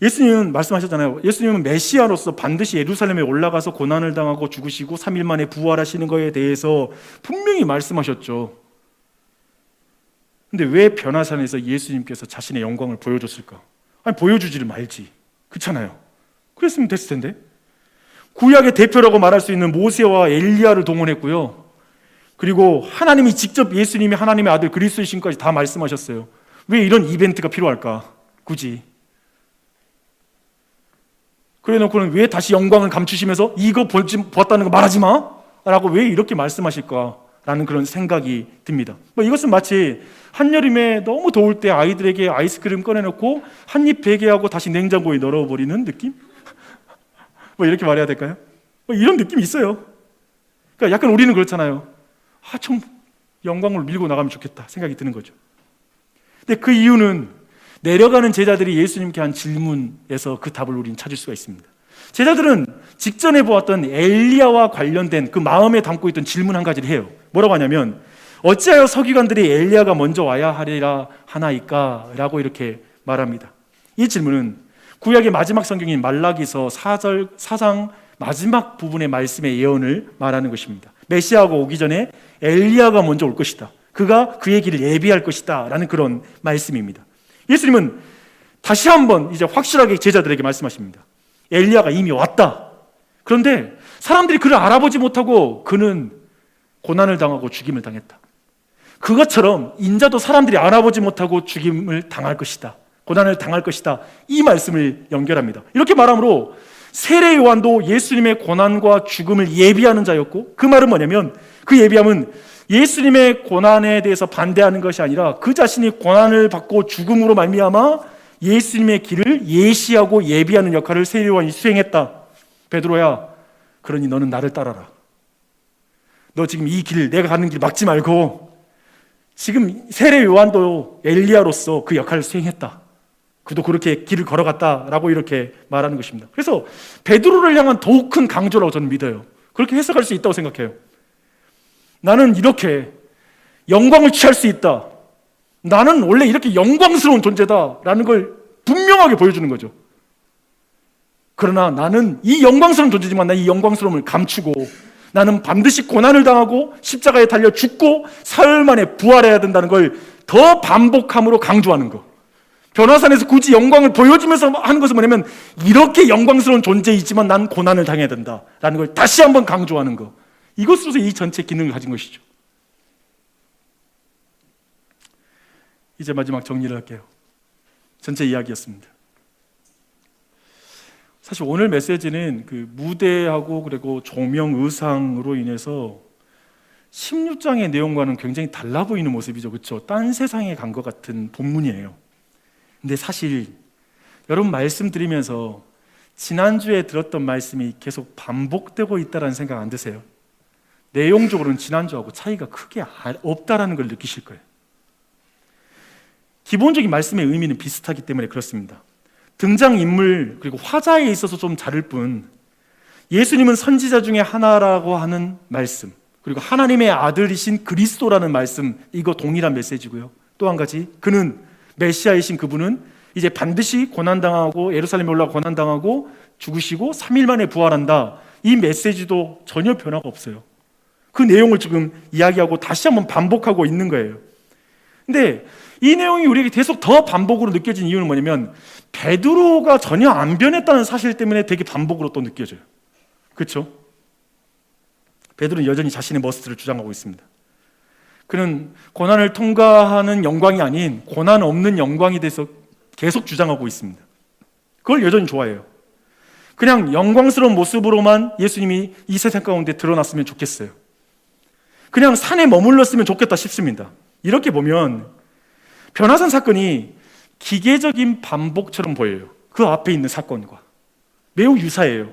예수님은 말씀하셨잖아요. 예수님은 메시아로서 반드시 예루살렘에 올라가서 고난을 당하고 죽으시고 3일 만에 부활하시는 것에 대해서 분명히 말씀하셨죠. 근데 왜 변화산에서 예수님께서 자신의 영광을 보여줬을까? 보여주지를 말지. 그렇잖아요. 그랬으면 됐을 텐데. 구약의 대표라고 말할 수 있는 모세와 엘리야를 동원했고요. 그리고 하나님이 직접 예수님이 하나님의 아들 그리스도이신까지 다 말씀하셨어요. 왜 이런 이벤트가 필요할까? 굳이. 그래 놓고는 왜 다시 영광을 감추시면서 이거 보았다는 거 말하지 마? 라고 왜 이렇게 말씀하실까? 라는 그런 생각이 듭니다. 이것은 마치 한여름에 너무 더울 때 아이들에게 아이스크림 꺼내놓고 한 입 베게 하고 다시 냉장고에 넣어버리는 느낌? 이렇게 말해야 될까요? 이런 느낌이 있어요. 그러니까 약간 우리는 그렇잖아요. 좀 영광을 밀고 나가면 좋겠다 생각이 드는 거죠. 근데 그 이유는 내려가는 제자들이 예수님께 한 질문에서 그 답을 우리는 찾을 수가 있습니다. 제자들은 직전에 보았던 엘리야와 관련된 그 마음에 담고 있던 질문 한 가지를 해요. 뭐라고 하냐면 어찌하여 서기관들이 엘리야가 먼저 와야 하리라 하나이까? 라고 이렇게 말합니다. 이 질문은 구약의 마지막 성경인 말라기서 4장 마지막 부분의 말씀의 예언을 말하는 것입니다. 메시아가 오기 전에 엘리야가 먼저 올 것이다. 그가 그의 길을 예비할 것이다 라는 그런 말씀입니다. 예수님은 다시 한번 이제 확실하게 제자들에게 말씀하십니다. 엘리야가 이미 왔다. 그런데 사람들이 그를 알아보지 못하고 그는 고난을 당하고 죽임을 당했다. 그것처럼 인자도 사람들이 알아보지 못하고 죽임을 당할 것이다. 고난을 당할 것이다. 이 말씀을 연결합니다. 이렇게 말함으로 세례 요한도 예수님의 고난과 죽음을 예비하는 자였고, 그 말은 뭐냐면 그 예비함은 예수님의 고난에 대해서 반대하는 것이 아니라 그 자신이 고난을 받고 죽음으로 말미암아 예수님의 길을 예시하고 예비하는 역할을 세례 요한이 수행했다. 베드로야, 그러니 너는 나를 따라라. 너 지금 이 길, 내가 가는 길 막지 말고 지금 세례 요한도 엘리야로서 그 역할을 수행했다. 그도 그렇게 길을 걸어갔다라고 이렇게 말하는 것입니다. 그래서 베드로를 향한 더욱 큰 강조라고 저는 믿어요. 그렇게 해석할 수 있다고 생각해요. 나는 이렇게 영광을 취할 수 있다. 나는 원래 이렇게 영광스러운 존재다라는 걸 분명하게 보여주는 거죠. 그러나 나는 이 영광스러운 존재지만 나 이 영광스러움을 감추고 나는 반드시 고난을 당하고 십자가에 달려 죽고 사흘 만에 부활해야 된다는 걸 더 반복함으로 강조하는 거. 변화산에서 굳이 영광을 보여주면서 하는 것은 뭐냐면 이렇게 영광스러운 존재이지만 난 고난을 당해야 된다라는 걸 다시 한번 강조하는 거. 이것으로서 이 전체 기능을 가진 것이죠. 이제 마지막 정리를 할게요. 전체 이야기였습니다. 사실 오늘 메시지는 그 무대하고 그리고 조명 의상으로 인해서 16장의 내용과는 굉장히 달라 보이는 모습이죠. 그렇죠? 딴 세상에 간 것 같은 본문이에요. 근데 사실 여러분 말씀드리면서 지난주에 들었던 말씀이 계속 반복되고 있다는 생각 안 드세요? 내용적으로는 지난주하고 차이가 크게 없다라는 걸 느끼실 거예요. 기본적인 말씀의 의미는 비슷하기 때문에 그렇습니다. 등장인물 그리고 화자에 있어서 좀 다를 뿐 예수님은 선지자 중에 하나라고 하는 말씀, 그리고 하나님의 아들이신 그리스도라는 말씀, 이거 동일한 메시지고요. 또 한 가지, 그는 메시아이신 그분은 이제 반드시 고난당하고 예루살렘에 올라가 고난당하고 죽으시고 3일 만에 부활한다. 이 메시지도 전혀 변화가 없어요. 그 내용을 지금 이야기하고 다시 한번 반복하고 있는 거예요. 근데 이 내용이 우리에게 계속 더 반복으로 느껴진 이유는 뭐냐면 베드로가 전혀 안 변했다는 사실 때문에 되게 반복으로 또 느껴져요. 그렇죠? 베드로는 여전히 자신의 머스트를 주장하고 있습니다. 그는 고난을 통과하는 영광이 아닌 고난 없는 영광에 대해서 계속 주장하고 있습니다. 그걸 여전히 좋아해요. 그냥 영광스러운 모습으로만 예수님이 이 세상 가운데 드러났으면 좋겠어요. 그냥 산에 머물렀으면 좋겠다 싶습니다. 이렇게 보면 변화산 사건이 기계적인 반복처럼 보여요. 그 앞에 있는 사건과 매우 유사해요.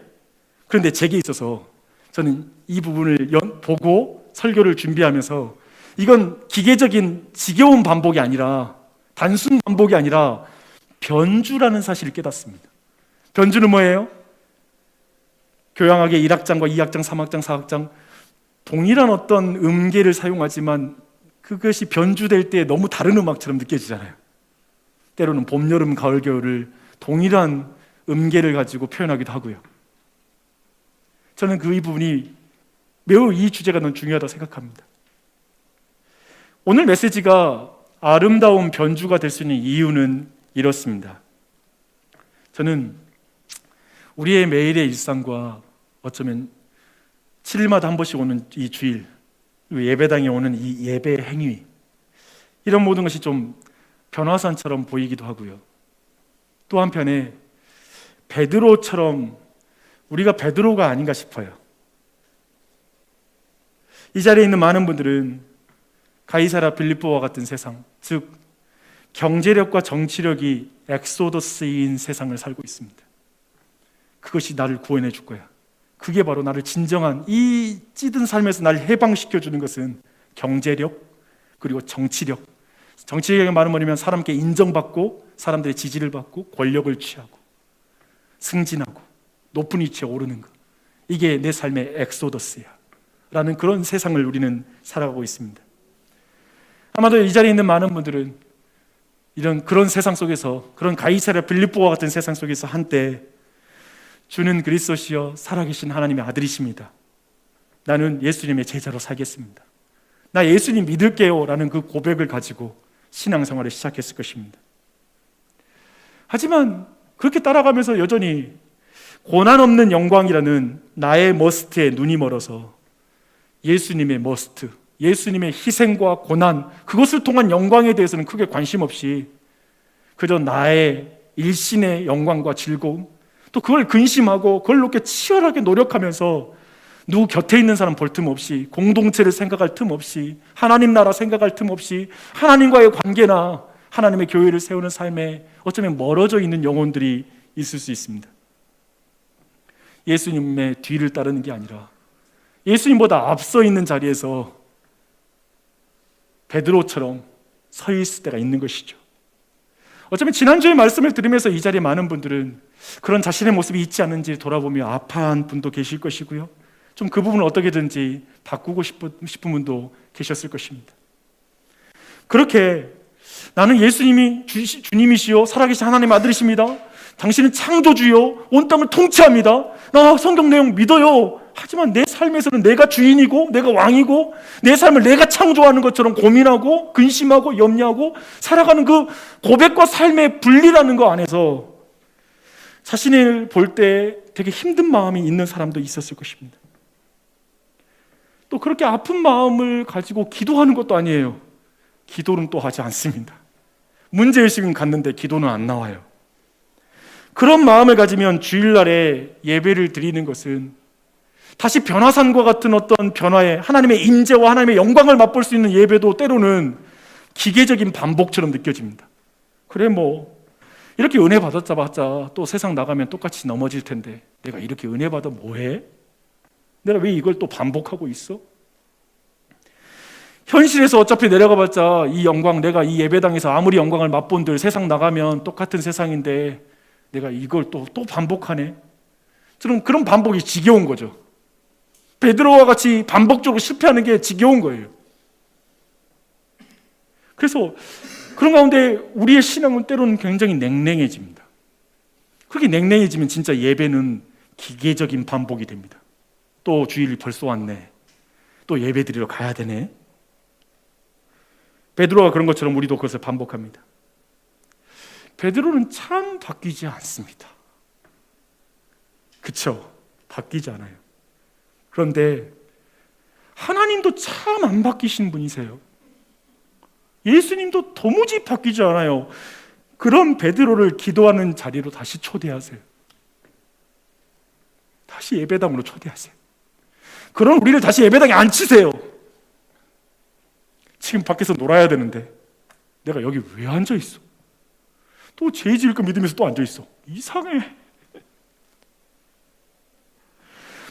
그런데 제게 있어서 저는 이 부분을 보고 설교를 준비하면서 이건 기계적인 지겨운 반복이 아니라 단순 반복이 아니라 변주라는 사실을 깨닫습니다. 변주는 뭐예요? 교양학의 1학장과 2학장, 3학장, 4학장 동일한 어떤 음계를 사용하지만 그것이 변주될 때 너무 다른 음악처럼 느껴지잖아요. 때로는 봄, 여름, 가을, 겨울을 동일한 음계를 가지고 표현하기도 하고요. 저는 그 이 부분이 매우 이 주제가 너무 중요하다고 생각합니다. 오늘 메시지가 아름다운 변주가 될 수 있는 이유는 이렇습니다. 저는 우리의 매일의 일상과 어쩌면 7일마다 한 번씩 오는 이 주일, 예배당에 오는 이 예배 행위, 이런 모든 것이 좀 변화산처럼 보이기도 하고요. 또 한편에 베드로처럼 우리가 베드로가 아닌가 싶어요. 이 자리에 있는 많은 분들은 가이사라 빌립보와 같은 세상, 즉 경제력과 정치력이 엑소더스인 세상을 살고 있습니다. 그것이 나를 구원해 줄 거야. 그게 바로 나를 진정한 이 찌든 삶에서 나를 해방시켜 주는 것은 경제력 그리고 정치력. 정치력의 말은 뭐냐면 사람께 인정받고 사람들의 지지를 받고 권력을 취하고 승진하고 높은 위치에 오르는 것. 이게 내 삶의 엑소더스야 라는 그런 세상을 우리는 살아가고 있습니다. 아마도 이 자리에 있는 많은 분들은 그런 세상 속에서, 그런 가이사랴 빌립보와 같은 세상 속에서 한때 주는 그리스도시여 살아계신 하나님의 아들이십니다. 나는 예수님의 제자로 살겠습니다. 나 예수님 믿을게요 라는 그 고백을 가지고 신앙생활을 시작했을 것입니다. 하지만 그렇게 따라가면서 여전히 고난 없는 영광이라는 나의 머스트에 눈이 멀어서 예수님의 머스트, 예수님의 희생과 고난, 그것을 통한 영광에 대해서는 크게 관심 없이 그저 나의 일신의 영광과 즐거움, 또 그걸 근심하고 그걸 놓게 치열하게 노력하면서 누구 곁에 있는 사람 볼 틈 없이, 공동체를 생각할 틈 없이, 하나님 나라 생각할 틈 없이, 하나님과의 관계나 하나님의 교회를 세우는 삶에 어쩌면 멀어져 있는 영혼들이 있을 수 있습니다. 예수님의 뒤를 따르는 게 아니라 예수님보다 앞서 있는 자리에서 베드로처럼 서 있을 때가 있는 것이죠. 어쩌면 지난주에 말씀을 들으면서 이 자리에 많은 분들은 그런 자신의 모습이 있지 않은지 돌아보며 아파한 분도 계실 것이고요, 좀 그 부분을 어떻게든지 바꾸고 싶은 분도 계셨을 것입니다. 그렇게 나는 예수님이 주님이시요 살아계신 하나님의 아들이십니다, 당신은 창조주요 온 땅을 통치합니다, 나 성경 내용 믿어요. 하지만 내 삶에서는 내가 주인이고 내가 왕이고 내 삶을 내가 창조하는 것처럼 고민하고 근심하고 염려하고 살아가는 그 고백과 삶의 분리라는 거 안에서 자신을 볼 때 되게 힘든 마음이 있는 사람도 있었을 것입니다. 또 그렇게 아픈 마음을 가지고 기도하는 것도 아니에요. 기도는 또 하지 않습니다. 문제의식은 갖는데 기도는 안 나와요. 그런 마음을 가지면 주일날에 예배를 드리는 것은 다시 변화산과 같은 어떤 변화에 하나님의 임재와 하나님의 영광을 맛볼 수 있는 예배도 때로는 기계적인 반복처럼 느껴집니다. 그래 뭐 이렇게 은혜 받았자 또 세상 나가면 똑같이 넘어질 텐데 내가 이렇게 은혜 받아 뭐해? 내가 왜 이걸 또 반복하고 있어? 현실에서 어차피 내려가봤자 이 영광, 내가 이 예배당에서 아무리 영광을 맛본들 세상 나가면 똑같은 세상인데 내가 이걸 또 반복하네? 그런 반복이 지겨운 거죠. 베드로와 같이 반복적으로 실패하는 게 지겨운 거예요. 그래서 그런 가운데 우리의 신앙은 때로는 굉장히 냉랭해집니다. 그렇게 냉랭해지면 진짜 예배는 기계적인 반복이 됩니다. 또 주일이 벌써 왔네, 또 예배 드리러 가야 되네. 베드로가 그런 것처럼 우리도 그것을 반복합니다. 베드로는 참 바뀌지 않습니다. 그쵸? 바뀌지 않아요. 그런데 하나님도 참 안 바뀌신 분이세요. 예수님도 도무지 바뀌지 않아요. 그런 베드로를 기도하는 자리로 다시 초대하세요. 다시 예배당으로 초대하세요. 그런 우리를 다시 예배당에 앉히세요. 지금 밖에서 놀아야 되는데 내가 여기 왜 앉아있어? 또 죄 지을 거 믿으면서 또 앉아있어. 이상해.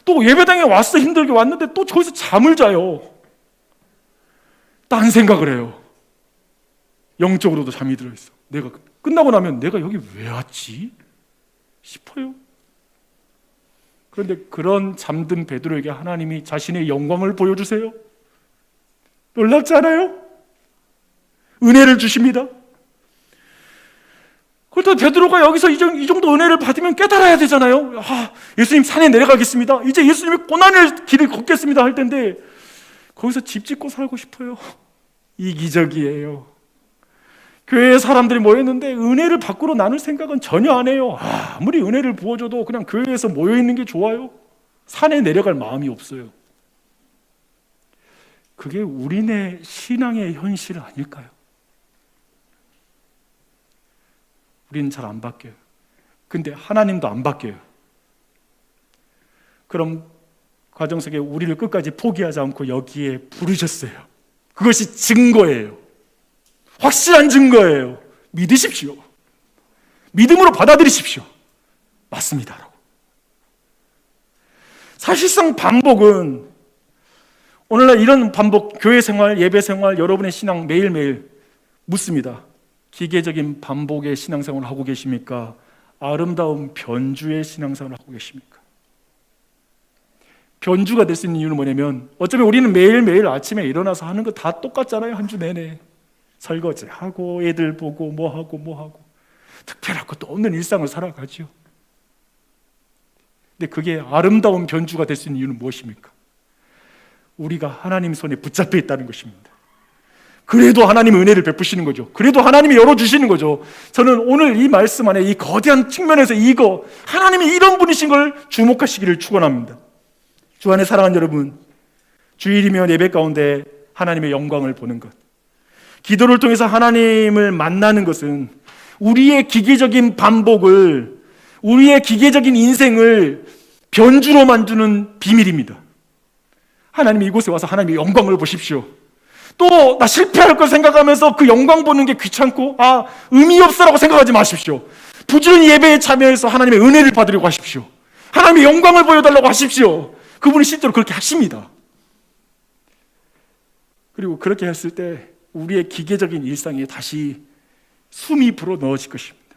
또 예배당에 왔어, 힘들게 왔는데 또 저기서 잠을 자요. 딴 생각을 해요. 영적으로도 잠이 들어있어. 내가 끝나고 나면 내가 여기 왜 왔지? 싶어요. 그런데 그런 잠든 베드로에게 하나님이 자신의 영광을 보여주세요. 놀랍지 않아요? 은혜를 주십니다. 그렇다고 베드로가 여기서 이 정도 은혜를 받으면 깨달아야 되잖아요. 예수님 산에 내려가겠습니다, 이제 예수님의 고난의 길을 걷겠습니다 할 텐데 거기서 집 짓고 살고 싶어요. 이기적이에요. 교회에 사람들이 모였는데 은혜를 밖으로 나눌 생각은 전혀 안 해요. 아무리 은혜를 부어줘도 그냥 교회에서 모여있는 게 좋아요. 산에 내려갈 마음이 없어요. 그게 우리네 신앙의 현실 아닐까요? 우리는 잘 안 바뀌어요. 근데 하나님도 안 바뀌어요. 그럼 과정 속에 우리를 끝까지 포기하지 않고 여기에 부르셨어요. 그것이 증거예요. 확실한 증거예요. 믿으십시오. 믿음으로 받아들이십시오. 맞습니다라고. 사실상 반복은 오늘날 이런 반복, 교회 생활, 예배 생활, 여러분의 신앙 매일매일 묻습니다. 기계적인 반복의 신앙생활을 하고 계십니까? 아름다운 변주의 신앙생활을 하고 계십니까? 변주가 될 수 있는 이유는 뭐냐면 어쩌면 우리는 매일매일 아침에 일어나서 하는 거 다 똑같잖아요. 한 주 내내 설거지하고 애들 보고 뭐하고 특별할 것도 없는 일상을 살아가죠. 근데 그게 아름다운 변주가 될 수 있는 이유는 무엇입니까? 우리가 하나님 손에 붙잡혀 있다는 것입니다. 그래도 하나님이 은혜를 베푸시는 거죠. 그래도 하나님이 열어주시는 거죠. 저는 오늘 이 말씀 안에 이 거대한 측면에서 이거 하나님이 이런 분이신 걸 주목하시기를 축원합니다. 주 안에 사랑하는 여러분, 주일이면 예배 가운데 하나님의 영광을 보는 것, 기도를 통해서 하나님을 만나는 것은 우리의 기계적인 반복을, 우리의 기계적인 인생을 변주로 만드는 비밀입니다. 하나님이 이곳에 와서 하나님의 영광을 보십시오. 또 나 실패할 걸 생각하면서 그 영광 보는 게 귀찮고 의미 없어라고 생각하지 마십시오. 부지런히 예배에 참여해서 하나님의 은혜를 받으려고 하십시오. 하나님의 영광을 보여달라고 하십시오. 그분이 실제로 그렇게 하십니다. 그리고 그렇게 했을 때 우리의 기계적인 일상에 다시 숨이 불어 넣어질 것입니다.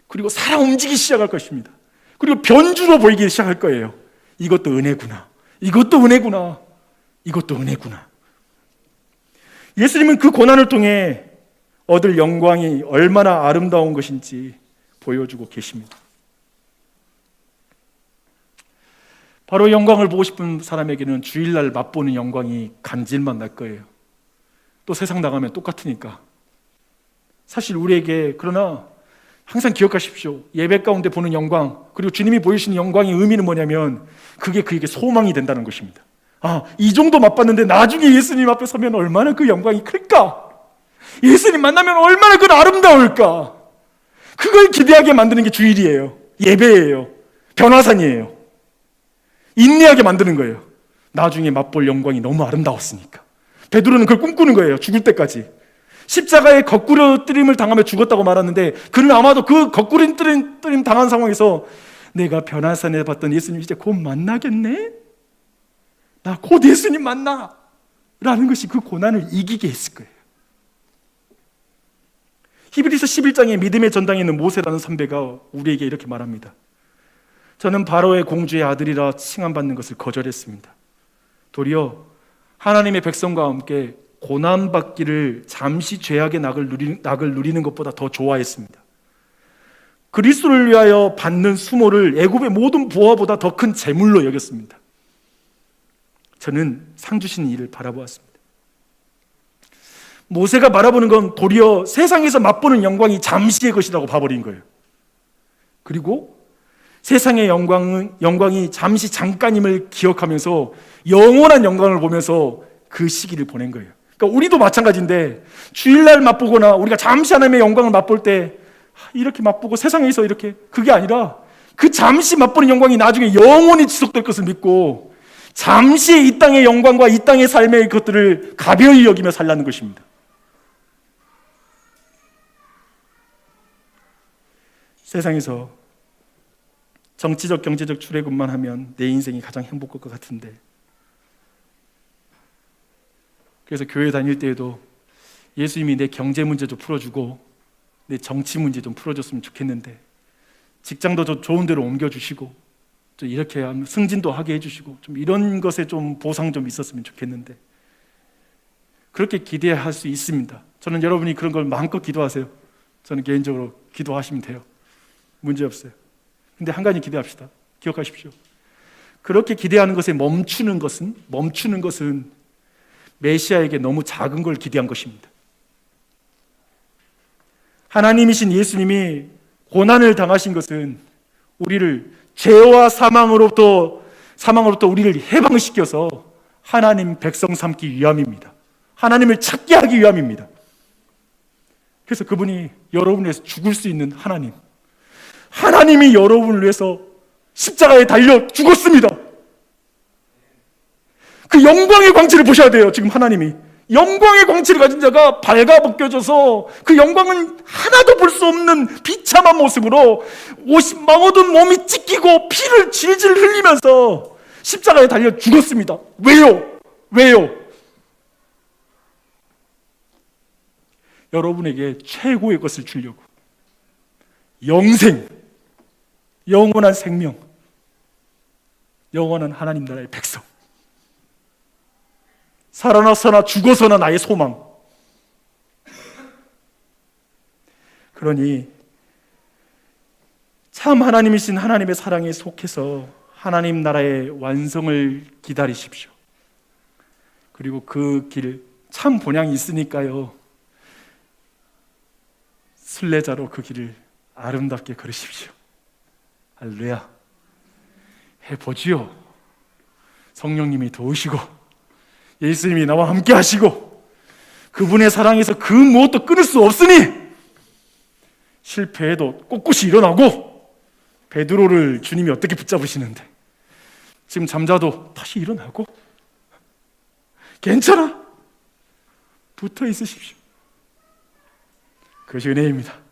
그리고 살아 움직이기 시작할 것입니다. 그리고 변주로 보이기 시작할 거예요. 이것도 은혜구나. 이것도 은혜구나. 이것도 은혜구나. 예수님은 그 고난을 통해 얻을 영광이 얼마나 아름다운 것인지 보여주고 계십니다. 바로 영광을 보고 싶은 사람에게는 주일날 맛보는 영광이 간질만 날 거예요. 또 세상 나가면 똑같으니까. 사실 우리에게 그러나 항상 기억하십시오. 예배 가운데 보는 영광, 그리고 주님이 보이시는 영광의 의미는 뭐냐면 그게 그에게 소망이 된다는 것입니다. 이 정도 맛봤는데 나중에 예수님 앞에 서면 얼마나 그 영광이 클까? 예수님 만나면 얼마나 그 아름다울까? 그걸 기대하게 만드는 게 주일이에요. 예배예요. 변화산이에요. 인내하게 만드는 거예요. 나중에 맛볼 영광이 너무 아름다웠으니까. 베드로는 그걸 꿈꾸는 거예요. 죽을 때까지. 십자가에 거꾸로 뜨림을 당하며 죽었다고 말하는데 그는 아마도 그 거꾸로 뜨림 당한 상황에서 내가 변화산에 봤던 예수님 이제 곧 만나겠네? 나 곧 예수님 만나! 라는 것이 그 고난을 이기게 했을 거예요. 히브리서 11장에 믿음의 전당에 있는 모세라는 선배가 우리에게 이렇게 말합니다. 저는 바로의 공주의 아들이라 칭함받는 것을 거절했습니다. 도리어 하나님의 백성과 함께 고난받기를 잠시 죄악의 낙을 누리는 것보다 더 좋아했습니다. 그리스도를 위하여 받는 수모를 애굽의 모든 보화보다 더 큰 재물로 여겼습니다. 저는 상 주신 이를 바라보았습니다. 모세가 바라보는 건 도리어 세상에서 맛보는 영광이 잠시의 것이라고 봐버린 거예요. 그리고 세상의 영광이 잠시 잠깐임을 기억하면서 영원한 영광을 보면서 그 시기를 보낸 거예요. 그러니까 우리도 마찬가지인데 주일날 맛보거나 우리가 잠시 하나님의 영광을 맛볼 때 이렇게 맛보고 세상에서 이렇게, 그게 아니라 그 잠시 맛보는 영광이 나중에 영원히 지속될 것을 믿고 잠시 이 땅의 영광과 이 땅의 삶의 것들을 가벼이 여기며 살라는 것입니다. 세상에서 정치적, 경제적 출애굽만 하면 내 인생이 가장 행복할 것 같은데, 그래서 교회 다닐 때에도 예수님이 내 경제 문제 좀 풀어주고 내 정치 문제 좀 풀어줬으면 좋겠는데, 직장도 좀 좋은 데로 옮겨주시고 좀 이렇게 승진도 하게 해주시고 좀 이런 것에 좀 보상 좀 있었으면 좋겠는데, 그렇게 기대할 수 있습니다. 저는 여러분이 그런 걸 마음껏 기도하세요. 저는 개인적으로 기도하시면 돼요. 문제 없어요. 근데 한 가지 기대합시다. 기억하십시오. 그렇게 기대하는 것에 멈추는 것은 메시아에게 너무 작은 걸 기대한 것입니다. 하나님이신 예수님이 고난을 당하신 것은 우리를 죄와 사망으로부터 우리를 해방시켜서 하나님 백성 삼기 위함입니다. 하나님을 찾게 하기 위함입니다. 그래서 그분이 여러분을 위해서 죽을 수 있는 하나님이 여러분을 위해서 십자가에 달려 죽었습니다. 그 영광의 광채를 보셔야 돼요. 지금 하나님이 영광의 광채를 가진 자가 발가벗겨져서 그 영광은 하나도 볼 수 없는 비참한 모습으로 옷이 망어든 몸이 찢기고 피를 질질 흘리면서 십자가에 달려 죽었습니다. 왜요? 여러분에게 최고의 것을 주려고. 영생, 영원한 생명, 영원한 하나님 나라의 백성, 살아나서나 죽어서나 나의 소망. 그러니 참 하나님이신 하나님의 사랑에 속해서 하나님 나라의 완성을 기다리십시오. 그리고 그 길 참 본향이 있으니까요, 순례자로 그 길을 아름답게 걸으십시오. 할렐루야. 해보지요. 성령님이 도우시고 예수님이 나와 함께 하시고 그분의 사랑에서 그 무엇도 끊을 수 없으니 실패해도 꼿꼿이 일어나고, 베드로를 주님이 어떻게 붙잡으시는데 지금 잠자도 다시 일어나고, 괜찮아, 붙어 있으십시오. 그것이 은혜입니다.